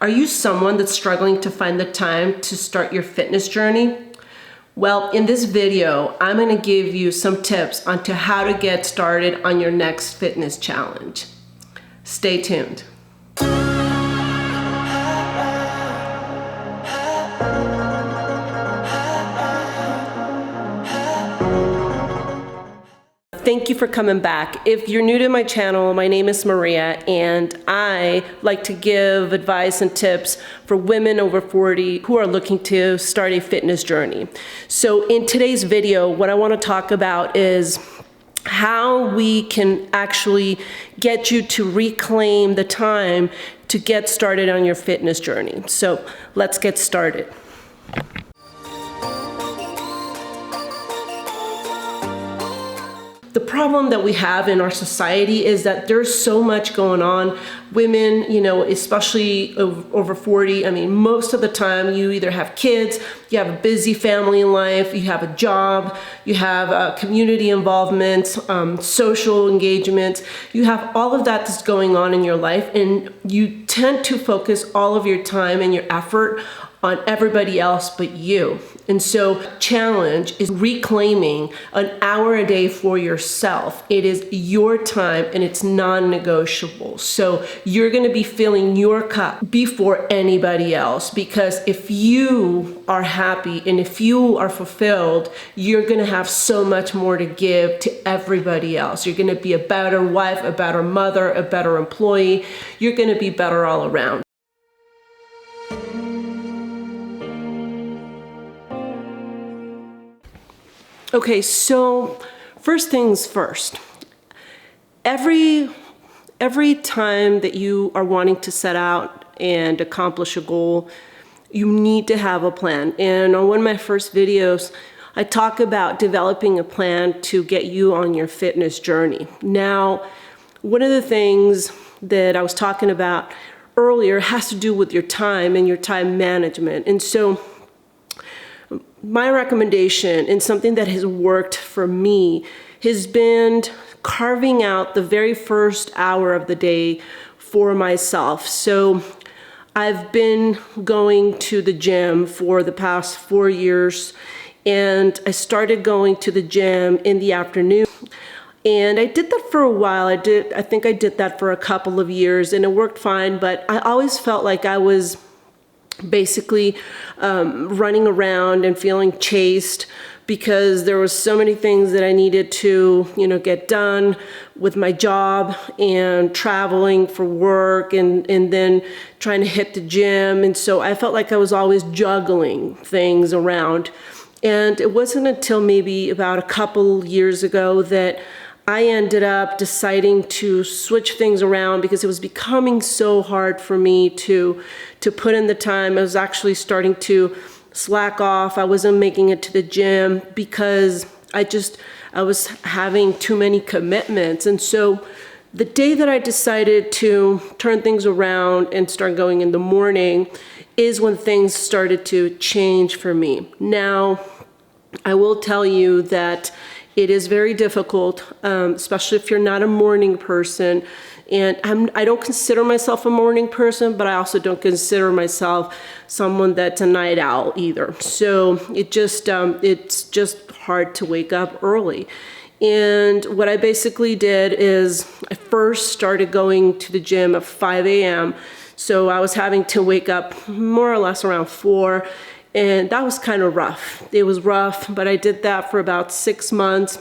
Are you someone that's struggling to find the time to start your fitness journey? Well, in this video, I'm going to give you some tips on to how to get started on your next fitness challenge. Stay tuned. Thank you for coming back. If you're new to my channel, my name is Maria, and I like to give advice and tips for women over 40 who are looking to start a fitness journey. So in today's video, what I want to talk about is how we can actually get you to reclaim the time to get started on your fitness journey. So let's get started. The problem that we have in our society is that there's so much going on. Women, especially over 40, most of the time you either have kids, you have a busy family life, you have a job, you have community involvement, social engagement. You have all of that that's going on in your life, and you tend to focus all of your time and your effort on everybody else but you. And so challenge is reclaiming an hour a day for yourself. It is your time and it's non-negotiable. So you're going to be filling your cup before anybody else, because if you are happy and if you are fulfilled, you're going to have so much more to give to everybody else. You're going to be a better wife, a better mother, a better employee. You're going to be better all around. Okay, so first things first. Every time that you are wanting to set out and accomplish a goal, you need to have a plan. And on one of my first videos, I talk about developing a plan to get you on your fitness journey. Now, one of the things that I was talking about earlier has to do with your time and your time management. And so my recommendation, and something that has worked for me, has been carving out the very first hour of the day for myself. So I've been going to the gym for the past 4 years, and I started going to the gym in the afternoon. And I did that for a while. I think I did that for a couple of years, and it worked fine, but I always felt like I was basically running around and feeling chased, because there was so many things that I needed to, get done with my job and traveling for work and then trying to hit the gym. And so I felt like I was always juggling things around. And it wasn't until maybe about a couple years ago that I ended up deciding to switch things around, because it was becoming so hard for me to put in the time. I was actually starting to slack off. I wasn't making it to the gym because I was having too many commitments. And so the day that I decided to turn things around and start going in the morning is when things started to change for me. Now, I will tell you that it is very difficult, especially if you're not a morning person. And I don't consider myself a morning person, but I also don't consider myself someone that's a night owl either. So it's just hard to wake up early. And what I basically did is I first started going to the gym at 5 a.m. So I was having to wake up more or less around 4. And that was kind of rough. It was rough, but I did that for about 6 months.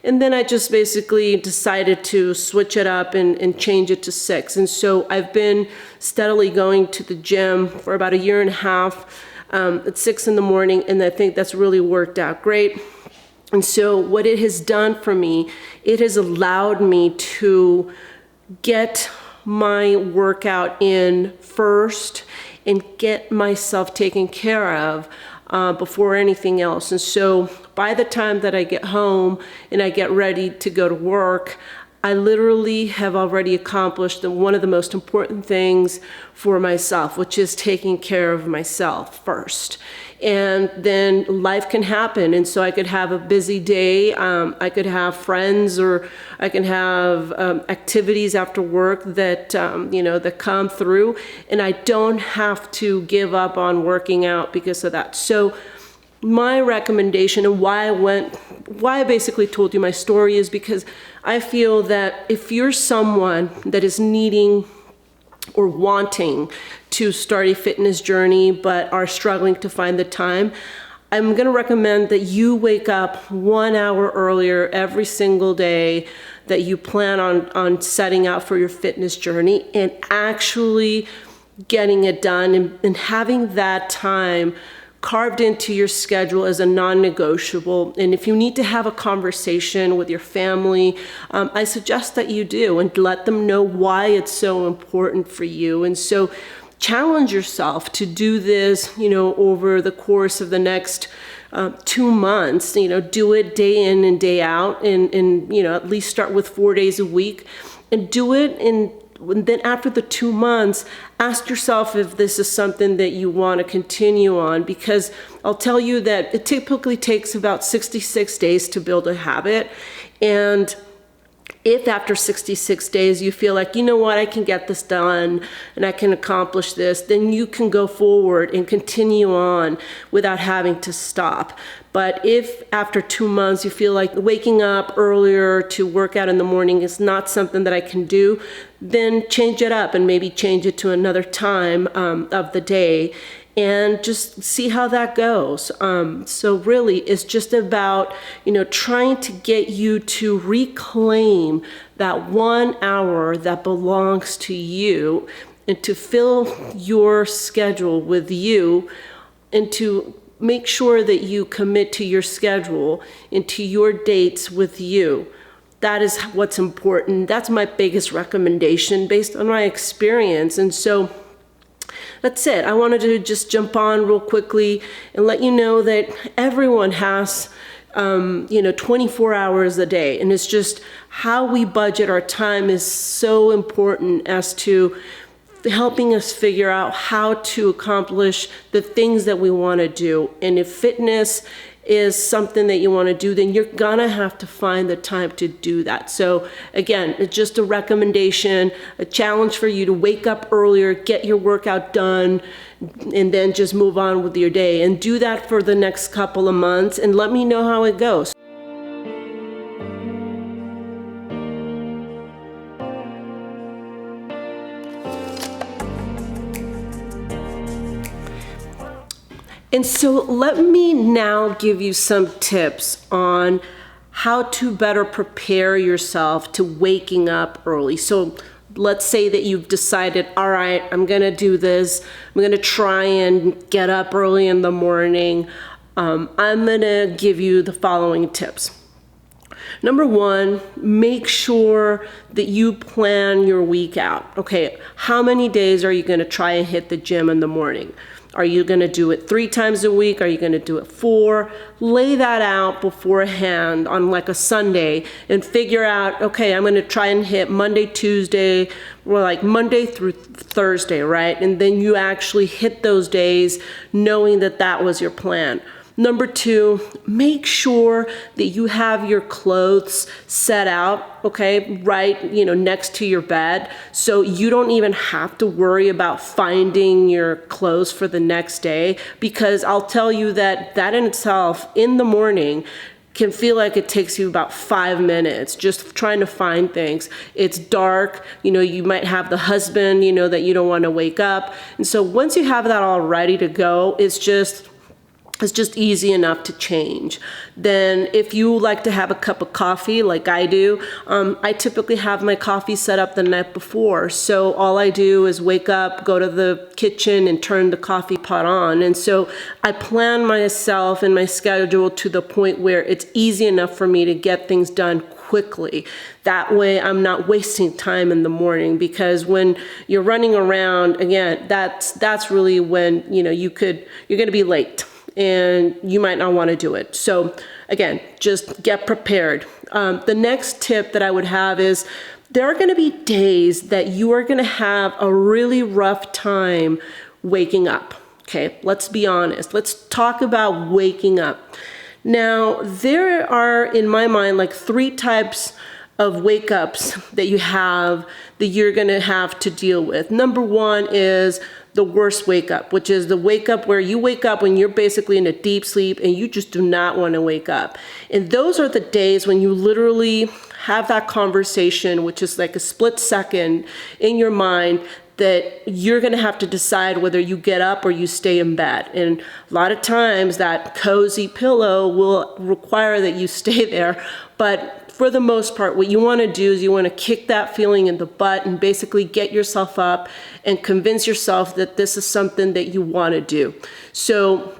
And then I just basically decided to switch it up and change it to 6. And so I've been steadily going to the gym for about 1.5 years at 6 in the morning, and I think that's really worked out great. And so what it has done for me, it has allowed me to get my workout in first and get myself taken care of before anything else. And so by the time that I get home and I get ready to go to work, I literally have already accomplished one of the most important things for myself, which is taking care of myself first. And then life can happen. And so I could have a busy day. I could have friends, or I can have activities after work that, that come through. And I don't have to give up on working out because of that. So my recommendation, and why I basically told you my story, is because I feel that if you're someone that is needing or wanting to start a fitness journey but are struggling to find the time, I'm going to recommend that you wake up 1 hour earlier every single day that you plan on setting out for your fitness journey, and actually getting it done, and having that time carved into your schedule as a non-negotiable. And if you need to have a conversation with your family, I suggest that you do, and let them know why it's so important for you. And so challenge yourself to do this, over the course of the next 2 months. Do it day in and day out, and at least start with 4 days a week, and do it and then after the 2 months, ask yourself if this is something that you want to continue on, because I'll tell you that it typically takes about 66 days to build a habit. And if after 66 days you feel like, I can get this done and I can accomplish this, then you can go forward and continue on without having to stop. But if after 2 months you feel like waking up earlier to work out in the morning is not something that I can do, then change it up and maybe change it to another time of the day, and just see how that goes. So really, it's just about, trying to get you to reclaim that 1 hour that belongs to you, and to fill your schedule with you, and to make sure that you commit to your schedule and to your dates with you. That is what's important. That's my biggest recommendation based on my experience. And so that's it. I wanted to just jump on real quickly and let you know that everyone has 24 hours a day. And it's just how we budget our time is so important as to helping us figure out how to accomplish the things that we want to do. And if fitness is something that you want to do, then you're gonna have to find the time to do that. So again, it's just a recommendation, a challenge for you to wake up earlier, get your workout done, and then just move on with your day. And do that for the next couple of months, and let me know how it goes. And so let me now give you some tips on how to better prepare yourself to waking up early. So let's say that you've decided, all right, I'm gonna do this. I'm gonna try and get up early in the morning. I'm gonna give you the following tips. Number one, make sure that you plan your week out. Okay, how many days are you gonna try and hit the gym in the morning? Are you going to do it 3 times a week? Are you going to do it 4? Lay that out beforehand on like a Sunday and figure out, okay, I'm going to try and hit Monday, Tuesday, or like Monday through Thursday, right? And then you actually hit those days knowing that that was your plan. Number 2, make sure that you have your clothes set out, okay, right, next to your bed, so you don't even have to worry about finding your clothes for the next day, because I'll tell you that in itself, in the morning, can feel like it takes you about 5 minutes just trying to find things. It's dark, you might have the husband, that you don't want to wake up. And so once you have that all ready to go, it's just easy enough to change. Then if you like to have a cup of coffee like I do, I typically have my coffee set up the night before. So all I do is wake up, go to the kitchen and turn the coffee pot on. And so I plan myself and my schedule to the point where it's easy enough for me to get things done quickly. That way I'm not wasting time in the morning, because when you're running around, again, that's really when, you're going to be late. and you might not want to do it. So again, just get prepared. The next tip that I would have is there are going to be days that you are going to have a really rough time waking up. Okay, let's be honest. Let's talk about waking up. Now, there are, in my mind, like 3 types of wake ups that you have that you're going to have to deal with. Number 1 is the worst wake up, which is the wake up where you wake up when you're basically in a deep sleep and you just do not want to wake up. And those are the days when you literally have that conversation, which is like a split second in your mind, that you're going to have to decide whether you get up or you stay in bed. And a lot of times that cozy pillow will require that you stay there. But for the most part, what you want to do is you want to kick that feeling in the butt and basically get yourself up and convince yourself that this is something that you want to do. So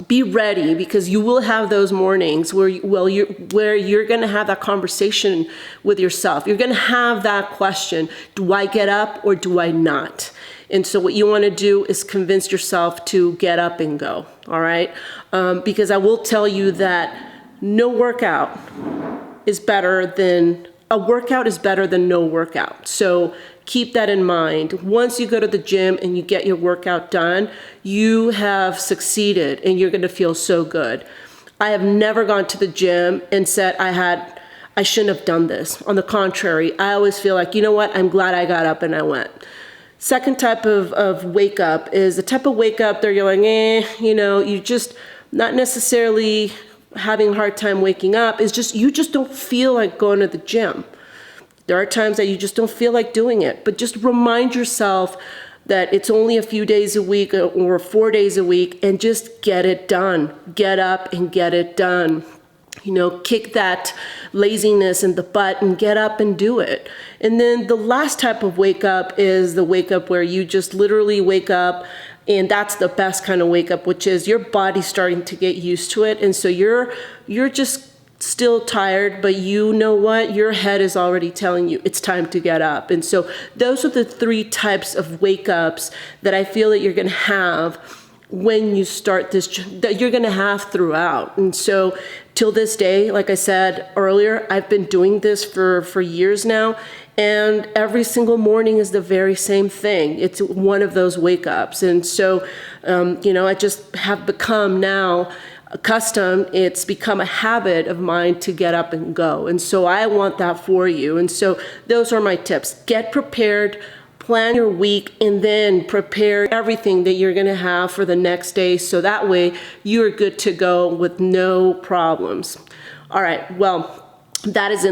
be ready, because you will have those mornings where you're going to have that conversation with yourself. You're going to have that question, do I get up or do I not? And so what you want to do is convince yourself to get up and go, all right? Because I will tell you that no workout is better than no workout. So keep that in mind. Once you go to the gym and you get your workout done, you have succeeded and you're going to feel so good. I have never gone to the gym and said I shouldn't have done this. On the contrary, I always feel like, you know what, I'm glad I got up and I went. Second type of wake up is the type of wake up that you're like, you just not necessarily having a hard time waking up. Is just, you just don't feel like going to the gym. There are times that you just don't feel like doing it, but just remind yourself that it's only a few days a week or 4 days a week, and just get it done. Get up and get it done. Kick that laziness in the butt and get up and do it. And then the last type of wake up is the wake up where you just literally wake up, and that's the best kind of wake up, which is your body's starting to get used to it. And so you're just still tired, but you know what? Your head is already telling you it's time to get up. And so those are the 3 types of wake ups that I feel that you're going to have when you start this, that you're going to have throughout. And so till this day, like I said earlier, I've been doing this for years now. And every single morning is the very same thing. It's one of those wake ups. And so, I just have become now accustomed. It's become a habit of mine to get up and go. And so I want that for you. And so those are my tips. Get prepared, plan your week, and then prepare everything that you're going to have for the next day. So that way you're good to go with no problems. All right. Well, that's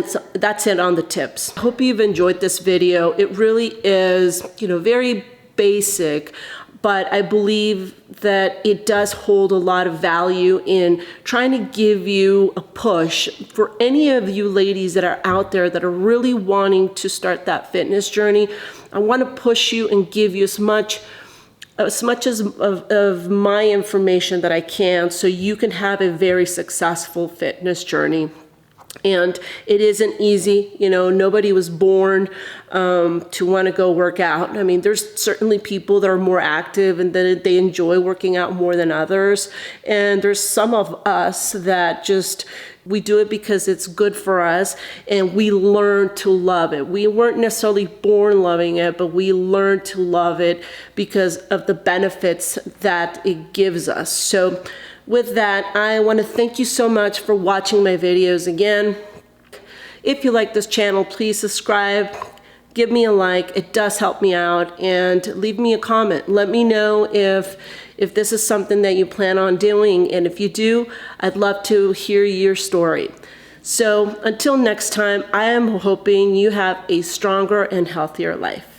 it on the tips. I hope you've enjoyed this video. It really is, very basic, but I believe that it does hold a lot of value in trying to give you a push for any of you ladies that are out there that are really wanting to start that fitness journey. I want to push you and give you as much of my information that I can, so you can have a very successful fitness journey. And it isn't easy. Nobody was born to want to go work out. I mean, there's certainly people that are more active and that they enjoy working out more than others. And there's some of us that we do it because it's good for us, and we learn to love it. We weren't necessarily born loving it, but we learn to love it because of the benefits that it gives us. So with that, I want to thank you so much for watching my videos again. If you like this channel, please subscribe, give me a like. It does help me out, and leave me a comment. Let me know if this is something that you plan on doing, and if you do, I'd love to hear your story. So until next time, I am hoping you have a stronger and healthier life.